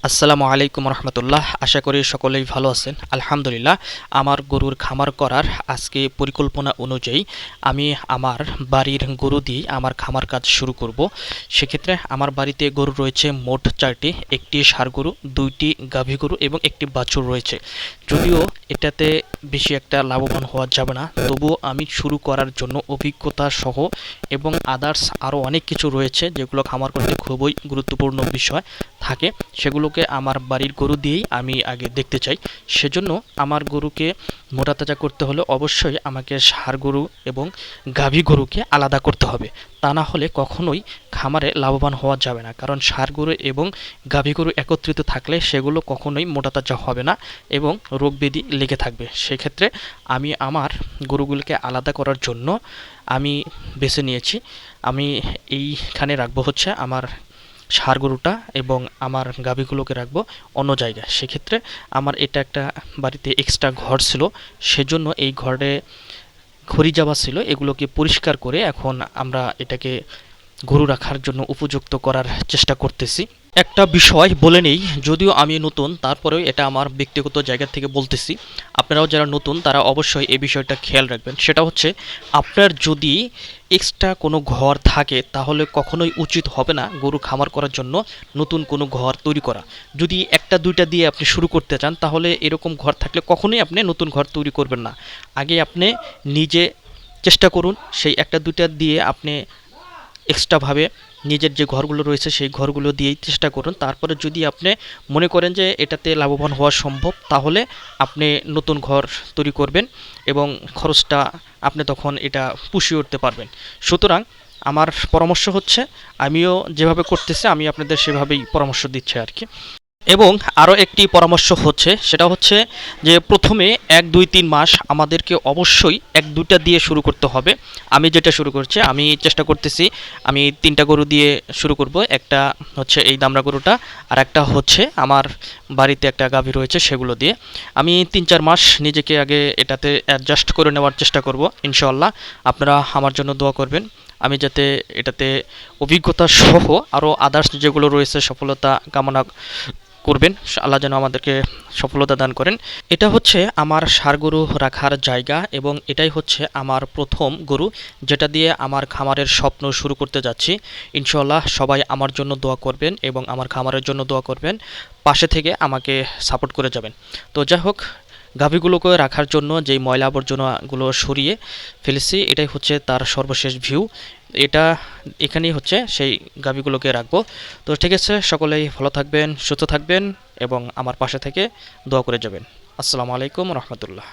আসসালামু আলাইকুম রহমতুল্লাহ। আশা করি সকলেই ভালো আছেন। আলহামদুলিল্লাহ, আমার গরুর খামার করার আজকে পরিকল্পনা অনুযায়ী আমি আমার বাড়ির গরু দিয়ে আমার খামার কাজ শুরু করব। সেক্ষেত্রে আমার বাড়িতে গরু রয়েছে মোট 4টি, একটি ষাঁড় গরু, 2টি গাভী গরু এবং একটি বাছুর রয়েছে। যদিও এটাতে বেশি একটা লাভবান হওয়া যাবে না, তবুও আমি শুরু করার জন্য অভিজ্ঞতা সহ এবং আদার্স আরও অনেক কিছু রয়েছে যেগুলো খামার করতে খুবই গুরুত্বপূর্ণ বিষয় থাকে, সেগুলোকে আমার বাড়ির গরু দিয়েই আমি আগে দেখতে চাই। সেজন্য আমার গরুকে মোটা তাজা করতে হলে অবশ্যই আমাকে ষাঁড় গরু এবং গাভী গরুকে আলাদা করতে হবে। তা না হলে কখনোই খামারে লাভবান হওয়া যাবে না, কারণ ষাঁড় গরু এবং গাভী গরু একত্রিত থাকলে সেগুলো কখনোই মোটা তাজা হবে না এবং রোগ ব্যাধি লেগে থাকবে। সেক্ষেত্রে আমি আমার গরুগুলোকে আলাদা করার জন্য আমি বেছে নিয়েছি, আমি এইখানে রাখবো হচ্ছে আমার ষাঁড় গরুটা এবং আমার গাভীগুলোকে রাখবো অন্য জায়গায়। সেক্ষেত্রে আমার এটা একটা বাড়িতে এক্সট্রা ঘর ছিল, সেজন্য এই ঘরে খড়ি জাবা ছিল, এগুলোকে পরিষ্কার করে এখন আমরা এটাকে গরু রাখার জন্য উপযুক্ত করার চেষ্টা করতেছি। একটা বিষয় বলে নেই, যদিও আমি নতুন তারপরেও এটা আমার ব্যক্তিগত জায়গা থেকে বলতেছি, আপনারাও যারা নতুন তারা অবশ্যই এই বিষয়টা খেয়াল রাখবেন। সেটা হচ্ছে, আপনার যদি এক্সট্রা কোনো ঘর থাকে তাহলে কখনোই উচিত হবে না গরু খামার করার জন্য নতুন কোনো ঘর তৈরি করা। যদি একটা দুইটা দিয়ে আপনি শুরু করতে চান তাহলে এরকম ঘর থাকলে কখনোই আপনি নতুন ঘর তৈরি করবেন না। আগে আপনি নিজে চেষ্টা করুন সেই একটা দুইটা দিয়ে আপনি এক্সট্রাভাবে নিজের যে ঘরগুলো রয়েছে সেই ঘরগুলো দিয়েই চেষ্টা করুন। তারপরে যদি আপনি মনে করেন যে এটাতে লাভবান হওয়া সম্ভব, তাহলে আপনি নতুন ঘর তৈরি করবেন এবং খরচটা আপনি তখন এটা পুষিয়ে উঠতে পারবেন। সুতরাং আমার পরামর্শ হচ্ছে, আমিও যেভাবে করতেছি আমি আপনাদের সেভাবেই পরামর্শ দিচ্ছি আর কি। এবং আরও একটি পরামর্শ হচ্ছে, সেটা হচ্ছে যে প্রথমে 1 2 3 মাস আমাদেরকে অবশ্যই 1 2টা দিয়ে শুরু করতে হবে। আমি যেটা শুরু করছি, আমি চেষ্টা করতেছি আমি 3টা গরু দিয়ে শুরু করব। একটা হচ্ছে এই দামড়া গরুটা, আর একটা হচ্ছে আমার বাড়িতে একটা গাভী রয়েছে, সেগুলো দিয়ে আমি 3 4 মাস নিজেকে আগে এটাতে অ্যাডজাস্ট করে নেওয়ার চেষ্টা করব। ইনশাআল্লাহ আপনারা আমার জন্য দোয়া করবেন, আমি যাতে এটাতে অভিজ্ঞতা সহ আরও আদার্স যেগুলো রয়েছে সফলতা কামনা করবেন। আল্লাহ যেন আমাদেরকে সফলতা দান করেন। এটা হচ্ছে আমার ষাঁড় গরু রাখার জায়গা এবং এটাই হচ্ছে আমার প্রথম গরু, যেটা দিয়ে আমার খামারের স্বপ্ন শুরু করতে যাচ্ছি। ইনশাআল্লাহ সবাই আমার জন্য দোয়া করবেন এবং আমার খামারের জন্য দোয়া করবেন, পাশে থেকে আমাকে সাপোর্ট করে যাবেন। তো যাই হোক, গাভীগুলোকে রাখার জন্য যেই ময়লা আবর্জনাগুলো সরিয়ে ফেলেছি, এটাই হচ্ছে তার সর্বশেষ ভিউ। এটা এখানেই হচ্ছে সেই গাভীগুলোকে রাখবো। তো ঠিক আছে, সকলেই ভালো থাকবেন, সুস্থ থাকবেন এবং আমার পাশে থেকে দোয়া করে যাবেন। আসসালামু আলাইকুম রহমতুল্লাহ।